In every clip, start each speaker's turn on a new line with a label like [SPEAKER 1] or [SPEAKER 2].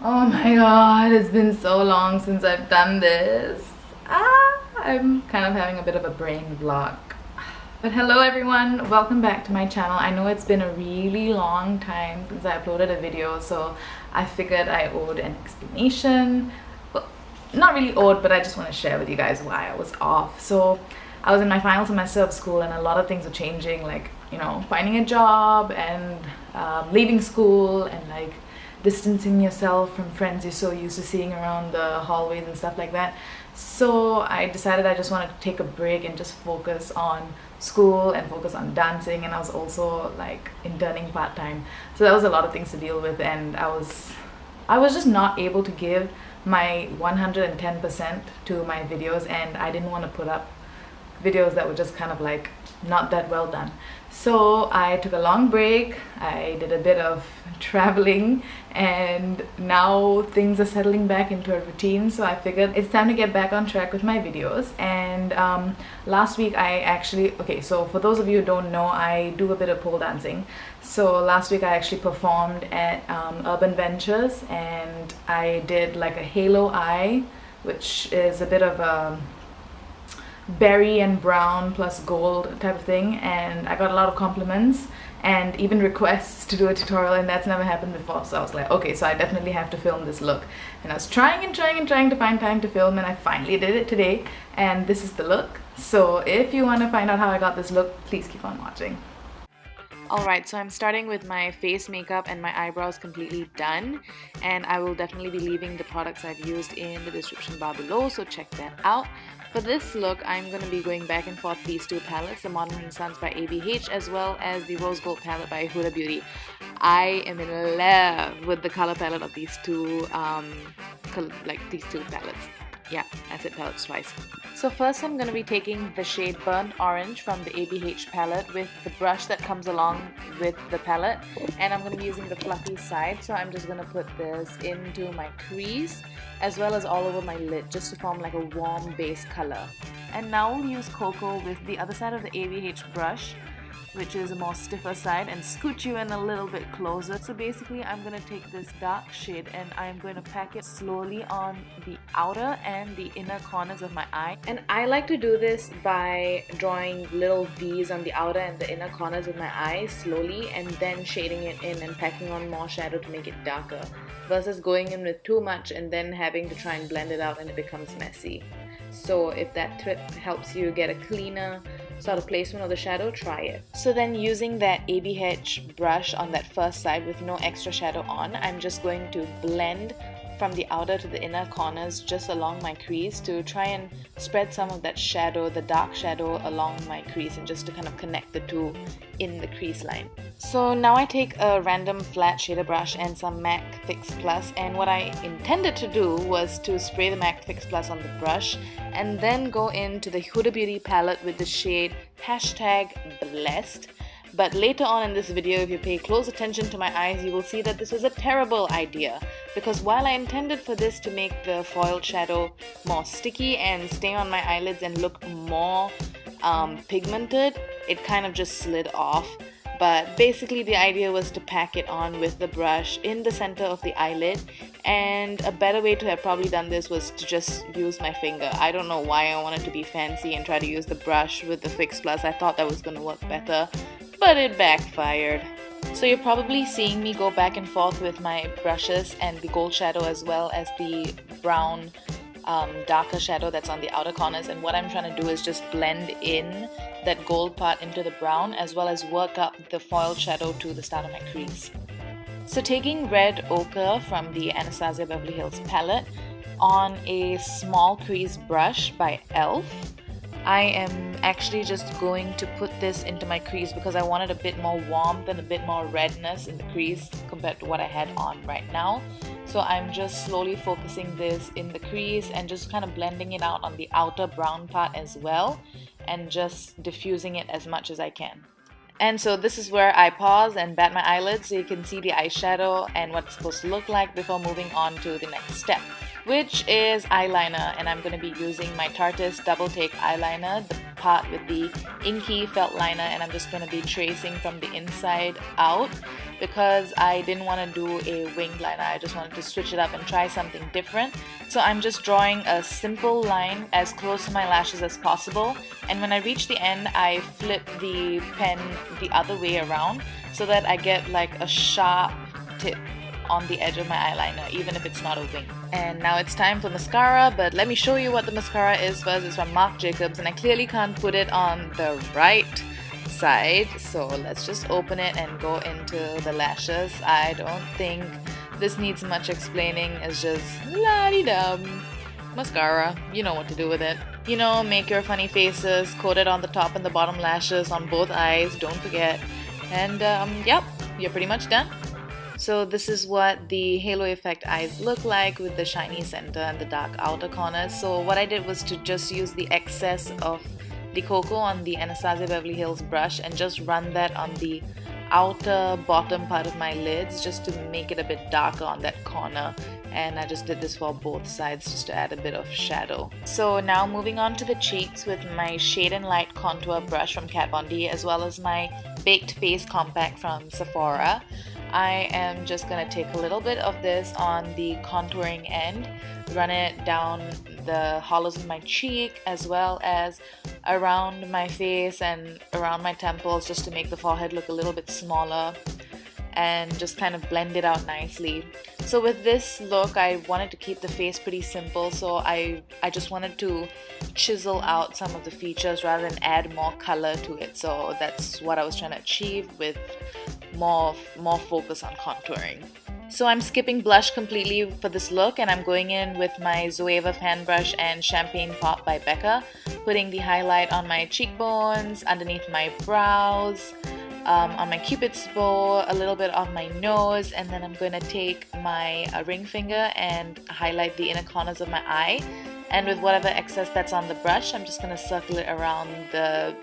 [SPEAKER 1] Oh my god, it's been so long since I've done this. I'm kind of having a bit of a brain block. But hello everyone, welcome back to my channel. I know it's been a really long time since I uploaded a video, so I figured I owed an explanation. Well, not really owed, but I just want to share with you guys why I was off. So I was in my final semester of school and a lot of things were changing, like, you know, finding a job and leaving school and like distancing yourself from friends you're so used to seeing around the hallways and stuff like that. So I decided I just wanted to take a break and just focus on school and focus on dancing, and I was also like interning part-time, so that was a lot of things to deal with, and I was just not able to give my 110% to my videos, and I didn't want to put up videos that were just kind of like not that well done. So I took a long break, I did a bit of traveling, and now things are settling back into a routine, so I figured it's time to get back on track with my videos. And last week I actually, okay, so for those of you who don't know, I do a bit of pole dancing. So last week I actually performed at Urban Ventures, and I did like a halo eye, which is a bit of a berry and brown plus gold type of thing, and I got a lot of compliments and even requests to do a tutorial, and that's never happened before. So I was like, okay, so I definitely have to film this look, and I was trying to find time to film, and I finally did it today, and this is the look. So if you want to find out how I got this look, please keep on watching. Alright, so I'm starting with my face makeup and my eyebrows completely done, and I will definitely be leaving the products I've used in the description bar below, so check that out. For this look, I'm going to be going back and forth these two palettes, the Modern Renaissance by ABH as well as the Rose Gold palette by Huda Beauty. I am in love with the color palette of these two, these two palettes. Yeah, I said palettes twice. So first I'm going to be taking the shade Burnt Orange from the ABH palette with the brush that comes along with the palette, and I'm going to be using the fluffy side, so I'm just going to put this into my crease as well as all over my lid just to form like a warm base color. And now we'll use Cocoa with the other side of the ABH brush, which is a more stiffer side, and scoot you in a little bit closer. So basically I'm going to take this dark shade and I'm going to pack it slowly on the outer and the inner corners of my eye. And I like to do this by drawing little V's on the outer and the inner corners of my eye slowly, and then shading it in and packing on more shadow to make it darker, versus going in with too much and then having to try and blend it out and it becomes messy. So if that tip helps you get a cleaner sort of placement of the shadow, try it. So then using that ABH brush on that first side with no extra shadow on, I'm just going to blend from the outer to the inner corners just along my crease to try and spread some of that shadow, the dark shadow, along my crease, and just to kind of connect the two in the crease line. So now I take a random flat shader brush and some MAC Fix Plus, and what I intended to do was to spray the MAC Fix Plus on the brush and then go into the Huda Beauty palette with the shade #Blessed. But later on in this video, if you pay close attention to my eyes, you will see that this was a terrible idea, because while I intended for this to make the foiled shadow more sticky and stay on my eyelids and look more pigmented, it kind of just slid off. But basically the idea was to pack it on with the brush in the center of the eyelid, and a better way to have probably done this was to just use my finger. I don't know why I wanted to be fancy and try to use the brush with the Fix Plus. I thought that was going to work better, but it backfired. So you're probably seeing me go back and forth with my brushes and the gold shadow as well as the brown darker shadow that's on the outer corners, and what I'm trying to do is just blend in that gold part into the brown as well as work up the foiled shadow to the start of my crease. So taking Red Ochre from the Anastasia Beverly Hills palette on a small crease brush by e.l.f., I am actually just going to put this into my crease because I wanted a bit more warmth and a bit more redness in the crease compared to what I had on right now. So I'm just slowly focusing this in the crease and just kind of blending it out on the outer brown part as well, and just diffusing it as much as I can. And so this is where I pause and bat my eyelids so you can see the eyeshadow and what it's supposed to look like before moving on to the next step, which is eyeliner. And I'm going to be using my Tarteist Double Take eyeliner, the part with the inky felt liner, and I'm just going to be tracing from the inside out because I didn't want to do a winged liner. I just wanted to switch it up and try something different. So I'm just drawing a simple line as close to my lashes as possible, and when I reach the end I flip the pen the other way around so that I get like a sharp tip on the edge of my eyeliner, even if it's not a wing. And now it's time for mascara, but let me show you what the mascara is first. It's from Marc Jacobs, and I clearly can't put it on the right side, so let's just open it and go into the lashes. I don't think this needs much explaining. It's just la-di-dum mascara. You know what to do with it. You know, make your funny faces, coat it on the top and the bottom lashes on both eyes, don't forget. And yep, you're pretty much done. So this is what the halo effect eyes look like with the shiny center and the dark outer corners. So what I did was to just use the excess of the cocoa on the Anastasia Beverly Hills brush and just run that on the outer bottom part of my lids just to make it a bit darker on that corner. And I just did this for both sides just to add a bit of shadow. So now moving on to the cheeks with my Shade and Light contour brush from Kat Von D, as well as my Baked Face Compact from Sephora. I am just going to take a little bit of this on the contouring end, run it down the hollows of my cheek as well as around my face and around my temples just to make the forehead look a little bit smaller and just kind of blend it out nicely. So with this look, I wanted to keep the face pretty simple, so I just wanted to chisel out some of the features rather than add more color to it. So that's what I was trying to achieve with more focus on contouring. So I'm skipping blush completely for this look, and I'm going in with my Zoeva fan brush and Champagne Pop by Becca, putting the highlight on my cheekbones, underneath my brows, on my cupid's bow, a little bit on my nose, and then I'm going to take my ring finger and highlight the inner corners of my eye. And with whatever excess that's on the brush, I'm just going to circle it around the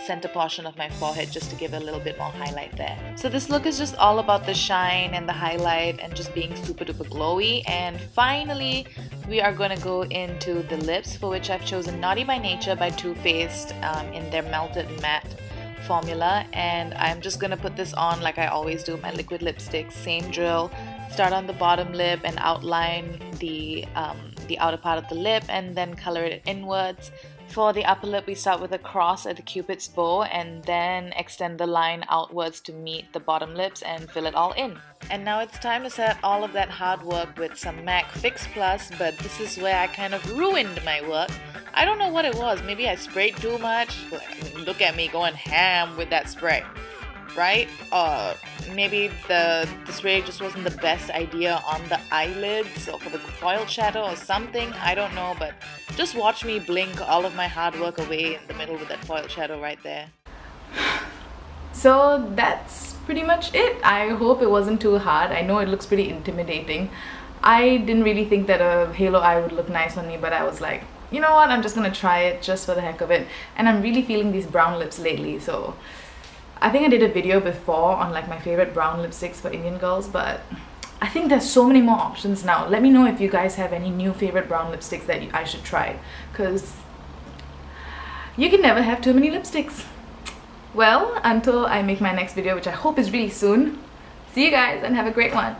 [SPEAKER 1] center portion of my forehead just to give it a little bit more highlight there. So this look is just all about the shine and the highlight and just being super duper glowy. And finally, we are going to go into the lips, for which I've chosen Naughty by Nature by Too Faced in their Melted Matte formula. And I'm just going to put this on like I always do my liquid lipstick. Same drill. Start on the bottom lip and outline the outer part of the lip and then color it inwards. For the upper lip, we start with a cross at the cupid's bow and then extend the line outwards to meet the bottom lips and fill it all in. And now it's time to set all of that hard work with some MAC Fix Plus, but this is where I kind of ruined my work. I don't know what it was. Maybe I sprayed too much. Look at me going ham with that spray, right? Maybe the spray just wasn't the best idea on the eyelids or for the foiled shadow or something. I don't know, but just watch me blink all of my hard work away in the middle with that foiled shadow right there. So that's pretty much it. I hope it wasn't too hard. I know it looks pretty intimidating. I didn't really think that a halo eye would look nice on me, but I was like, you know what, I'm just gonna try it just for the heck of it. And I'm really feeling these brown lips lately, so I think I did a video before on like my favorite brown lipsticks for Indian girls, but I think there's so many more options now. Let me know if you guys have any new favorite brown lipsticks that I should try, because you can never have too many lipsticks. Well, until I make my next video, which I hope is really soon, see you guys and have a great one.